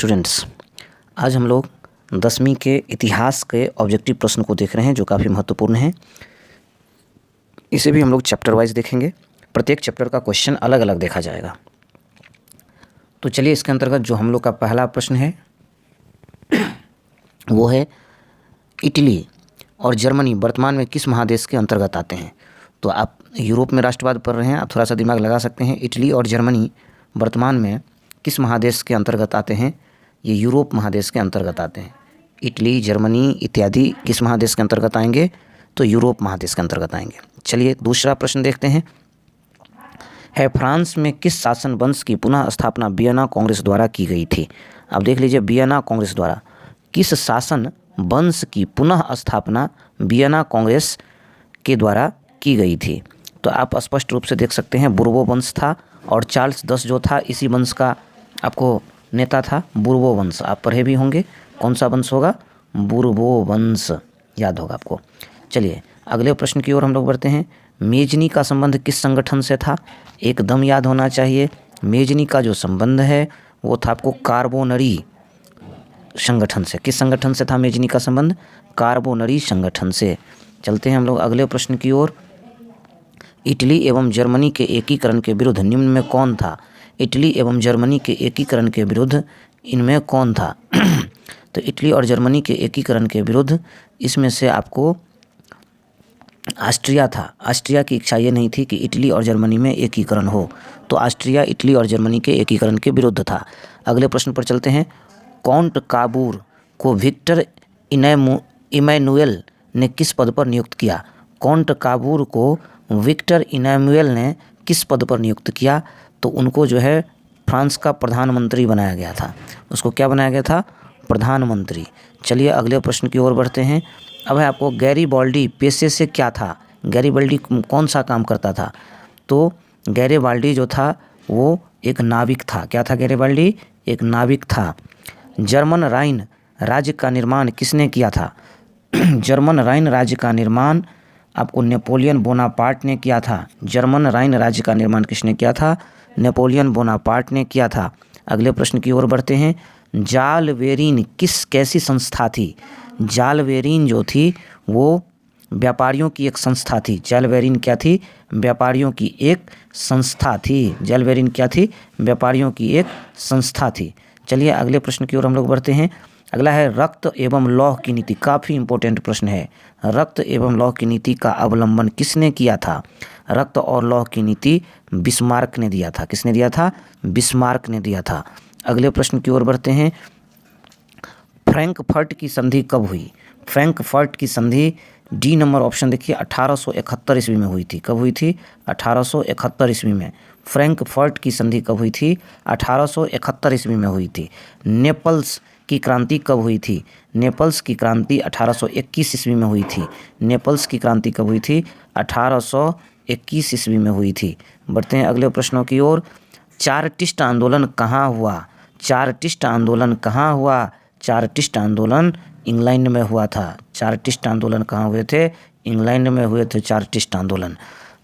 Students, आज हम लोग 10वीं के इतिहास के ऑब्जेक्टिव प्रश्न को देख रहे हैं जो काफ़ी महत्वपूर्ण है। इसे भी हम लोग चैप्टर वाइज देखेंगे। प्रत्येक चैप्टर का क्वेश्चन अलग अलग देखा जाएगा। तो चलिए इसके अंतर्गत जो हम लोग का पहला प्रश्न है वो है इटली और जर्मनी वर्तमान में किस महादेश के अंतर्गत आते हैं। तो आप यूरोप में राष्ट्रवाद पढ़ रहे हैं, आप थोड़ा सा दिमाग लगा सकते हैं। इटली और जर्मनी वर्तमान में किस महादेश के अंतर्गत आते हैं? ये यूरोप महादेश के अंतर्गत आते हैं। इटली, जर्मनी इत्यादि किस महादेश के अंतर्गत आएंगे? तो यूरोप महादेश के अंतर्गत आएंगे। चलिए दूसरा प्रश्न देखते हैं। फ्रांस में किस शासन वंश की पुनः स्थापना वियना कांग्रेस द्वारा की गई थी? अब देख लीजिए, वियना कांग्रेस द्वारा किस शासन वंश की पुनः स्थापना वियना कांग्रेस के द्वारा की गई थी? तो आप स्पष्ट रूप से देख सकते हैं, बुर्बो वंश था और चार्ल्स 10 जो था इसी वंश का आपको नेता था। बुर्बो वंश आप पढ़े भी होंगे। कौन सा वंश होगा? बुर्बो वंश, याद होगा आपको। चलिए अगले प्रश्न की ओर हम लोग बढ़ते हैं। मेजनी का संबंध किस संगठन से था? एकदम याद होना चाहिए। मेजनी का जो संबंध है वो था आपको कार्बोनरी संगठन से। किस संगठन से था मेजनी का संबंध? कार्बोनरी संगठन से। चलते हैं हम लोग अगले प्रश्न की ओर। इटली एवं जर्मनी के एकीकरण के विरुद्ध निम्न में कौन था? इटली एवं जर्मनी के एकीकरण के विरुद्ध इनमें कौन था? तो इटली और जर्मनी के एकीकरण के विरुद्ध इसमें से आपको ऑस्ट्रिया था। ऑस्ट्रिया की इच्छा ये नहीं थी कि इटली और जर्मनी में एकीकरण हो, तो ऑस्ट्रिया इटली और जर्मनी के एकीकरण के विरुद्ध था। अगले प्रश्न पर चलते हैं। काउंट काबूर को विक्टर इमैनुएल ने किस पद पर नियुक्त किया? काउंट काबूर को विक्टर इमैनुएल ने किस पद पर नियुक्त किया? तो उनको जो है फ्रांस का प्रधानमंत्री बनाया गया था। उसको क्या बनाया गया था? प्रधानमंत्री। चलिए अगले प्रश्न की ओर बढ़ते हैं। अब है आपको गैरीबाल्डी पेशे से क्या था? गैरीबाल्डी कौन सा काम करता था? तो गैरीबाल्डी जो था वो एक नाविक था। क्या था गैरीबाल्डी? एक नाविक था। जर्मन राइन राज्य का निर्माण किसने किया था? जर्मन राइन राज्य का निर्माण आपको नेपोलियन बोनापार्ट ने किया था। जर्मन राइन राज्य का निर्माण किसने किया था? नेपोलियन बोनापार्ट ने किया था। अगले प्रश्न की ओर बढ़ते हैं। जालवेरिन कैसी संस्था थी? जालवेरिन जो थी वो व्यापारियों की एक संस्था थी। जालवेरिन क्या थी? व्यापारियों की एक संस्था थी। जालवेरिन क्या थी? व्यापारियों की एक संस्था थी। चलिए अगले प्रश्न की ओर हम लोग बढ़ते हैं। अगला है रक्त एवं लौह की नीति। काफ़ी इंपॉर्टेंट प्रश्न है। रक्त एवं लौह की नीति का अवलंबन किसने किया था? रक्त और लौह की नीति बिस्मार्क ने दिया था। किसने दिया था? बिस्मार्क ने दिया था। अगले प्रश्न की ओर बढ़ते हैं। फ्रैंकफर्ट की संधि कब हुई? फ्रैंकफर्ट की संधि डी नंबर ऑप्शन देखिए 1871 ईस्वी में हुई थी। कब हुई थी? 1871 ईस्वी में। फ्रैंकफर्ट की संधि कब हुई थी? 1871 ईस्वी में हुई थी। नेपल्स की क्रांति कब हुई थी? नेपल्स की क्रांति 1821 ईस्वी में हुई थी। नेपल्स की क्रांति कब हुई थी? 1821 ईस्वी में हुई थी। बढ़ते हैं अगले प्रश्नों की ओर। चारटिस्ट आंदोलन कहाँ हुआ? चारटिस्ट आंदोलन कहाँ हुआ? चारटिस्ट आंदोलन इंग्लैंड में हुआ था। चारटिस्ट आंदोलन कहाँ हुए थे? इंग्लैंड में हुए थे चारटिस्ट आंदोलन।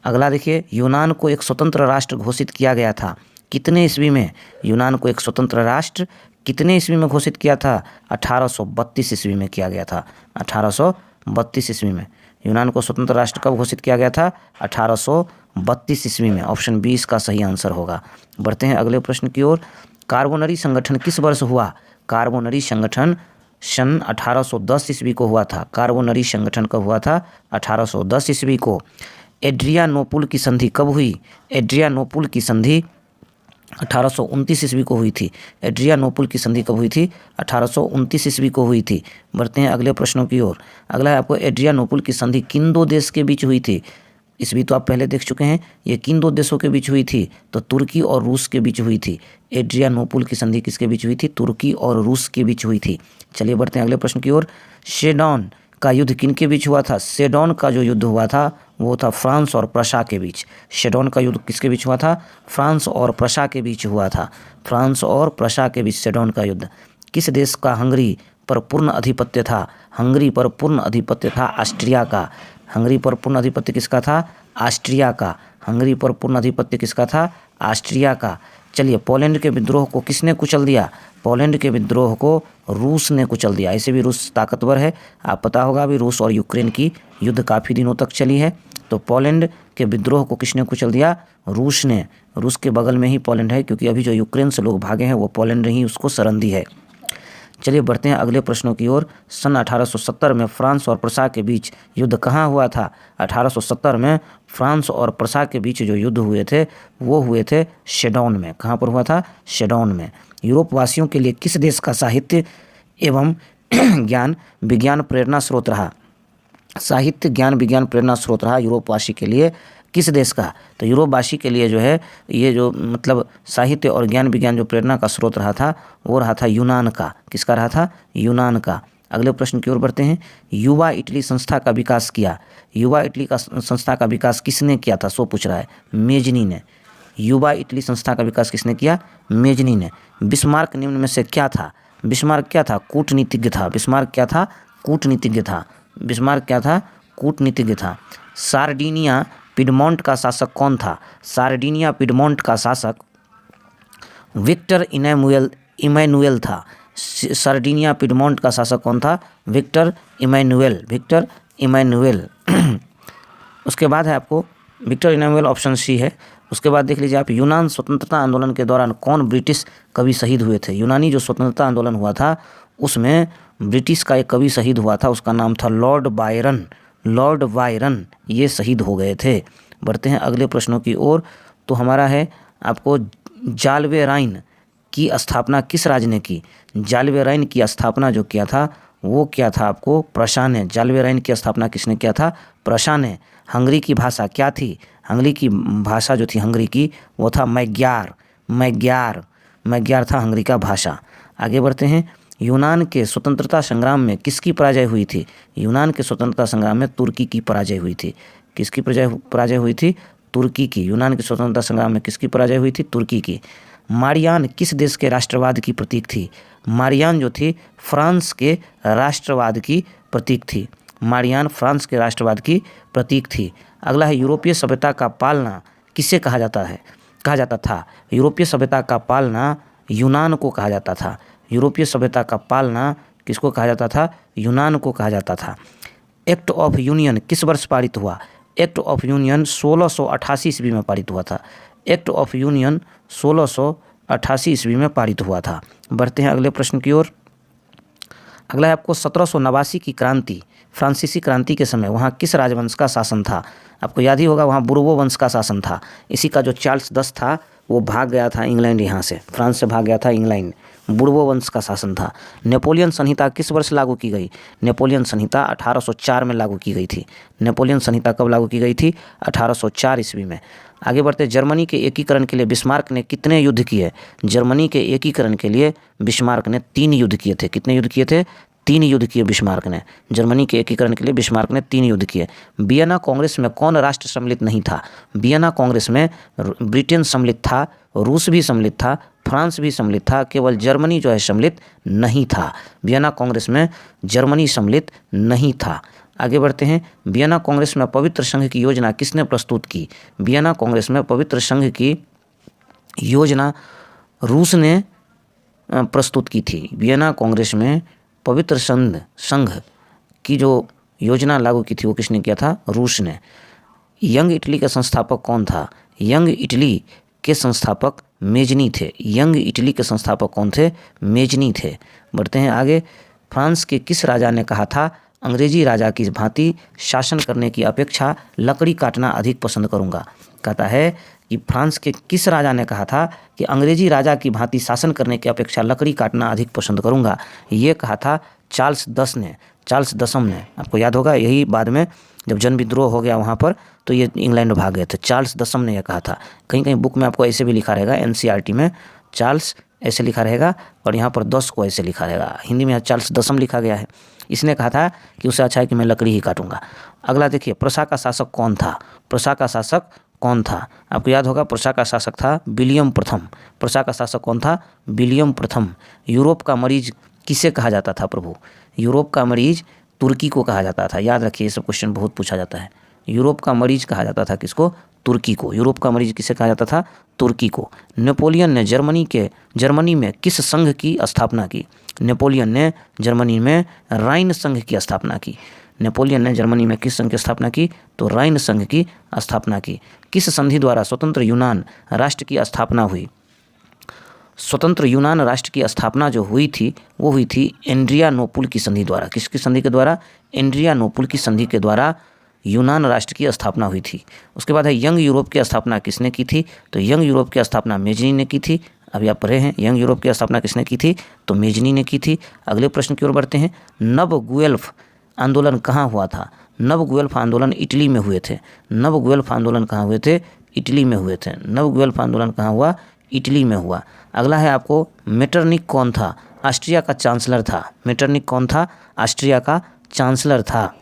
अगला देखिए, यूनान को एक स्वतंत्र राष्ट्र घोषित किया गया था। कितने ईस्वी में? यूनान को एक स्वतंत्र राष्ट्र कितने ईस्वी में घोषित किया था? 1832 ईस्वी में किया गया था। 1832 ईस्वी में यूनान को स्वतंत्र राष्ट्र कब घोषित किया गया था? 1832 ईस्वी में। ऑप्शन बी इसका सही आंसर होगा। बढ़ते हैं अगले प्रश्न की ओर। कार्बोनरी संगठन किस वर्ष हुआ? कार्बोनरी संगठन सन 1810 ईस्वी को हुआ था। कार्बोनरी संगठन कब हुआ था? 1810 ईस्वी को। एड्रियानोपुल की संधि कब हुई? एड्रियानोपुल की संधि 1829 ईस्वी को हुई थी। एड्रियानोपुल की संधि कब हुई थी? 1829 ईस्वी को हुई थी। बढ़ते हैं अगले प्रश्नों की ओर। अगला है आपको एड्रियानोपुल की संधि किन दो देश के बीच हुई थी? ईस्वी तो आप पहले देख चुके हैं। ये किन दो देशों के बीच हुई थी? तो तुर्की और रूस के बीच हुई थी। एड्रियानोपुल की संधि किसके बीच हुई थी? तुर्की और रूस के बीच हुई थी। चलिए बढ़ते हैं अगले प्रश्न की ओर। सेडोन का युद्ध किन के बीच हुआ था? सेडोन का जो युद्ध हुआ था वो था फ्रांस और प्रशा के बीच। सेडोन का युद्ध किसके बीच हुआ था? फ्रांस और प्रशा के बीच हुआ था। फ्रांस और प्रशा के बीच सेडोन का युद्ध। किस देश का हंगरी पर पूर्ण आधिपत्य था? हंगरी पर पूर्ण आधिपत्य था ऑस्ट्रिया का। हंगरी पर पूर्ण आधिपत्य किसका था? ऑस्ट्रिया का। हंगरी पर पूर्ण आधिपत्य किसका था? ऑस्ट्रिया का। चलिए पोलैंड के विद्रोह को किसने कुचल दिया? पोलैंड के विद्रोह को रूस ने कुचल दिया। ऐसे भी रूस ताकतवर है, आप पता होगा अभी रूस और यूक्रेन की युद्ध काफ़ी दिनों तक चली है। तो पोलैंड के विद्रोह को किसने कुचल दिया? रूस ने। रूस के बगल में ही पोलैंड है, क्योंकि अभी जो यूक्रेन से लोग भागे हैं वो पोलैंड ने ही उसको शरण दी है। चलिए बढ़ते हैं अगले प्रश्नों की ओर। सन 1870 में फ्रांस और प्रसा के बीच युद्ध कहाँ हुआ था? 1870 में फ्रांस और प्रसा के बीच जो युद्ध हुए थे वो हुए थे शेडौन में। कहाँ पर हुआ था? शेडौन में। यूरोप वासियों के लिए किस देश का साहित्य एवं ज्ञान विज्ञान प्रेरणा स्रोत रहा? साहित्य ज्ञान विज्ञान प्रेरणा स्रोत रहा यूरोपवासी के लिए किस देश का? तो यूरोपवासी के लिए जो है ये जो मतलब साहित्य और ज्ञान विज्ञान जो प्रेरणा का स्रोत रहा था वो रहा था यूनान का। किसका रहा था? यूनान का। अगले प्रश्न की ओर बढ़ते हैं। युवा इटली संस्था का विकास किया। युवा इटली का संस्था का विकास किसने किया था? सो पूछ रहा है। मेजनी ने। युवा इटली संस्था का विकास किसने किया? मेजनी ने। बिस्मार्क निम्न में से क्या था? बिस्मार्क क्या था? कूटनीतिज्ञ था। बिस्मार्क क्या था? कूटनीतिज्ञ था। बिस्मार्क क्या था? कूटनीतिज्ञ था। सार्डिनिया पिडमोंट का शासक कौन था? सार्डिनिया पिडमोंट का शासक विक्टर इमैनुएल था। सार्डिनिया पिडमोंट का शासक कौन था? Victor Emmanuel. उसके बाद है आपको विक्टर इमैनुएल, ऑप्शन सी है। उसके बाद देख लीजिए आप, यूनान स्वतंत्रता आंदोलन के दौरान कौन ब्रिटिश कवि शहीद हुए थे? यूनानी जो स्वतंत्रता आंदोलन हुआ था उसमें ब्रिटिश का एक कवि शहीद हुआ था, उसका नाम था लॉर्ड बायरन। लॉर्ड बायरन ये शहीद हो गए थे। बढ़ते हैं अगले प्रश्नों की ओर। तो हमारा है आपको, जाल्वे राइन की स्थापना किस राज्य ने की? जाल्वे राइन की स्थापना जो किया था वो क्या था आपको? प्रशा ने। जाल्वे राइन की स्थापना किसने किया था? प्रशा ने। हंगरी की भाषा क्या थी? हंगरी की भाषा जो थी हंगरी की वो था मैग्यार। मैग्यार था हंगरी का भाषा। आगे बढ़ते हैं। यूनान के स्वतंत्रता संग्राम में किसकी पराजय हुई थी? यूनान के स्वतंत्रता संग्राम में तुर्की की पराजय हुई थी। किसकी पराजय हुई थी? तुर्की की। यूनान के स्वतंत्रता संग्राम में किसकी पराजय हुई थी? तुर्की की। मारियान किस देश के राष्ट्रवाद की प्रतीक थी? मारियान जो थी फ्रांस के राष्ट्रवाद की प्रतीक थी। मारियान फ्रांस के राष्ट्रवाद की प्रतीक थी। अगला है, यूरोपीय सभ्यता का पालना किसे कहा जाता था? यूरोपीय सभ्यता का पालना यूनान को कहा जाता था। यूरोपीय सभ्यता का पालना किसको कहा जाता था? यूनान को कहा जाता था। एक्ट ऑफ यूनियन किस वर्ष पारित हुआ? एक्ट ऑफ यूनियन 1688 ईस्वी में पारित हुआ था। एक्ट ऑफ यूनियन 1688 ईस्वी में पारित हुआ था। बढ़ते हैं अगले प्रश्न की ओर। अगला है आपको, 1789 की क्रांति, फ्रांसीसी क्रांति के समय वहाँ किस राजवंश का शासन था? आपको याद ही होगा वहाँ बुर्बो वंश का शासन था। इसी का जो चार्ल्स 10 था वो भाग गया था इंग्लैंड, यहाँ से फ्रांस से भाग गया था इंग्लैंड। बुर्बो वंश का शासन था। नेपोलियन संहिता किस वर्ष लागू की गई? नेपोलियन संहिता 1804 में लागू की गई थी। नेपोलियन संहिता कब लागू की गई थी? 1804 ईस्वी में। आगे बढ़ते, जर्मनी के एकीकरण के लिए बिस्मार्क ने कितने युद्ध किए? जर्मनी के एकीकरण के लिए बिस्मार्क ने 3 युद्ध किए थे। कितने युद्ध किए थे? 3 युद्ध किए बिस्मार्क ने। जर्मनी के एकीकरण के लिए बिस्मार्क ने 3 युद्ध किए। वियना कांग्रेस में कौन राष्ट्र सम्मिलित नहीं था? वियना कांग्रेस में ब्रिटेन सम्मिलित था, रूस भी सम्मिलित था, फ्रांस भी सम्मिलित था, केवल जर्मनी जो है सम्मिलित नहीं था। वियना कांग्रेस में जर्मनी सम्मिलित नहीं था। आगे बढ़ते हैं। वियना कांग्रेस में पवित्र संघ की योजना किसने प्रस्तुत की? वियना कांग्रेस में पवित्र संघ की योजना रूस ने प्रस्तुत की थी। वियना कांग्रेस में पवित्र संघ की जो योजना लागू की थी वो किसने किया था? रूस ने। यंग इटली का संस्थापक कौन था? यंग इटली के संस्थापक मेजनी थे। यंग इटली के संस्थापक कौन थे? मेजनी थे। बढ़ते हैं आगे। फ्रांस के किस राजा ने कहा था, अंग्रेजी राजा की भांति शासन करने की अपेक्षा लकड़ी काटना अधिक पसंद करूंगा? कहता है कि फ्रांस के किस राजा ने कहा था कि अंग्रेजी राजा की भांति शासन करने की अपेक्षा लकड़ी काटना अधिक पसंद करूंगा? ये कहा था चार्ल्स 10 ने, चार्ल्स 10 ने। आपको याद होगा यही बाद में जब जन विद्रोह हो गया वहाँ पर तो ये इंग्लैंड भाग गए थे। चार्ल्स 10 ने यह कहा था। कहीं कहीं बुक में आपको ऐसे भी लिखा रहेगा, एनसीईआरटी में चार्ल्स ऐसे लिखा रहेगा और यहाँ पर 10 को ऐसे लिखा रहेगा। हिंदी में चार्ल्स 10 लिखा गया है। इसने कहा था कि उससे अच्छा है कि मैं लकड़ी ही काटूंगा। अगला देखिए, प्रशा का शासक कौन था? प्रशा का शासक कौन था? आपको याद होगा प्रशा का शासक था विलियम प्रथम। प्रशा का शासक कौन था? विलियम प्रथम। यूरोप का मरीज किसे कहा जाता था प्रभु? यूरोप का मरीज तुर्की को कहा जाता था। याद रखिए, ये सब क्वेश्चन बहुत पूछा जाता है। यूरोप का मरीज कहा जाता था किसको? तुर्की को। यूरोप का मरीज किसे कहा जाता था? तुर्की को। नेपोलियन ने जर्मनी में किस संघ की स्थापना की? नेपोलियन ने जर्मनी में राइन संघ की स्थापना की। नेपोलियन ने जर्मनी में किस संघ की स्थापना की? तो राइन संघ की स्थापना की। किस संधि द्वारा स्वतंत्र यूनान राष्ट्र की स्थापना हुई? स्वतंत्र यूनान राष्ट्र की स्थापना जो हुई थी वो हुई थी एड्रियानोपुल की संधि द्वारा। किसकी संधि के द्वारा? एड्रियानोपुल की संधि के द्वारा यूनान राष्ट्र की स्थापना हुई थी। उसके बाद है यंग यूरोप की स्थापना किसने की थी? तो यंग यूरोप की स्थापना मेजनी ने की थी। अभी आप पढ़े हैं यंग यूरोप की स्थापना किसने की थी? तो मेजनी ने की थी। अगले प्रश्न की ओर बढ़ते हैं। नव गुएल्फ आंदोलन कहाँ हुआ था? नव गुएल्फ आंदोलन इटली में हुए थे। नव गुएल्फ आंदोलन कहाँ हुए थे? इटली में हुए थे। नव गुएल्फ आंदोलन कहाँ हुआ? इटली में हुआ। अगला है आपको मेटरनिक कौन था? ऑस्ट्रिया का चांसलर था। मेटरनिक कौन था? ऑस्ट्रिया का चांसलर था।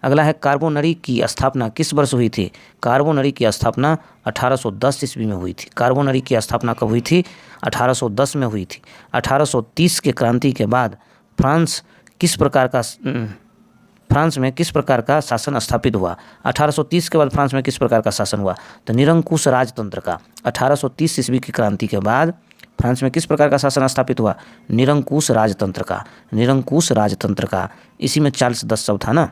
अगला है कार्बोनरी की स्थापना किस वर्ष हुई थी? कार्बोनरी की स्थापना 1810 ईस्वी में हुई थी। कार्बोनरी की स्थापना कब हुई थी? 1810 में हुई थी। 1830 के क्रांति के बाद फ्रांस में किस प्रकार का शासन स्थापित हुआ? 1830 के बाद फ्रांस में किस प्रकार का शासन हुआ? तो निरंकुश राजतंत्र का। 1830 ईस्वी की क्रांति के बाद फ्रांस में किस प्रकार का शासन स्थापित हुआ? निरंकुश राजतंत्र का। निरंकुश राजतंत्र का। इसी में 40-10 सब था ना।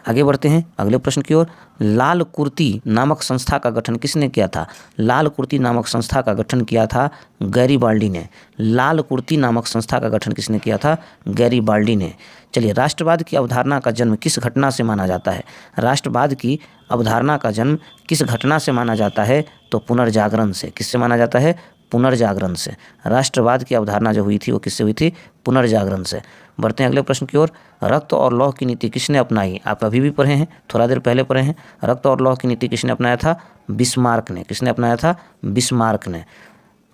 आगे बढ़ते हैं अगले प्रश्न की ओर। लाल कुर्ती नामक संस्था का गठन किसने किया था? लाल कुर्ती नामक संस्था का गठन किया था गैरीबाल्डी ने। लाल कुर्ती नामक संस्था का गठन किसने किया था? गैरीबाल्डी ने। चलिए, राष्ट्रवाद की अवधारणा का जन्म किस घटना से माना जाता है? राष्ट्रवाद की अवधारणा का जन्म किस घटना से माना जाता है? तो पुनर्जागरण से। किससे माना जाता है? पुनर्जागरण से। राष्ट्रवाद की अवधारणा जो हुई थी वो किससे हुई थी? पुनर्जागरण से। बढ़ते हैं अगले प्रश्न की ओर। रक्त और लौह की नीति किसने अपनाई? आप अभी भी पढ़े हैं, थोड़ा देर पहले पढ़े हैं। रक्त और लौह की नीति किसने अपनाया था? बिस्मार्क ने। किसने अपनाया था? बिस्मार्क ने।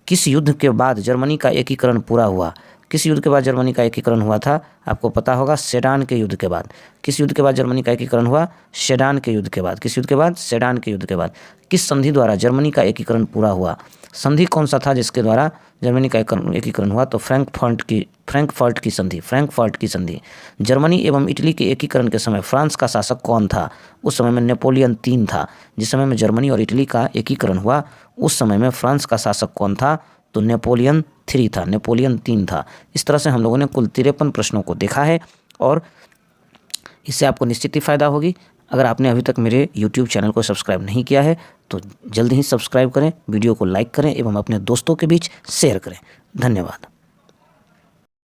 किस युद्ध के बाद जर्मनी का एकीकरण पूरा हुआ? किस युद्ध के बाद जर्मनी का एकीकरण हुआ था? आपको पता होगा, सेडान के युद्ध के बाद। किस युद्ध के बाद जर्मनी का एकीकरण हुआ? सेडान के युद्ध के बाद। किस युद्ध के बाद? सेडान के युद्ध के बाद। किस संधि द्वारा जर्मनी का एकीकरण पूरा हुआ? संधि कौन सा था जिसके द्वारा जर्मनी का एकीकरण हुआ? तो फ्रैंकफर्ट की संधि। फ्रैंकफर्ट की संधि। जर्मनी एवं इटली के एकीकरण के समय फ्रांस का शासक कौन था? उस समय में नेपोलियन 3 था। जिस समय में जर्मनी और इटली का एकीकरण हुआ उस समय में फ्रांस का शासक कौन था? तो नेपोलियन 3 था। नेपोलियन 3 था। इस तरह से हम लोगों ने कुल 53 प्रश्नों को देखा है और इससे आपको निश्चित ही फायदा होगी। अगर आपने अभी तक मेरे YouTube चैनल को सब्सक्राइब नहीं किया है तो जल्दी ही सब्सक्राइब करें, वीडियो को लाइक करें एवं अपने दोस्तों के बीच शेयर करें। धन्यवाद।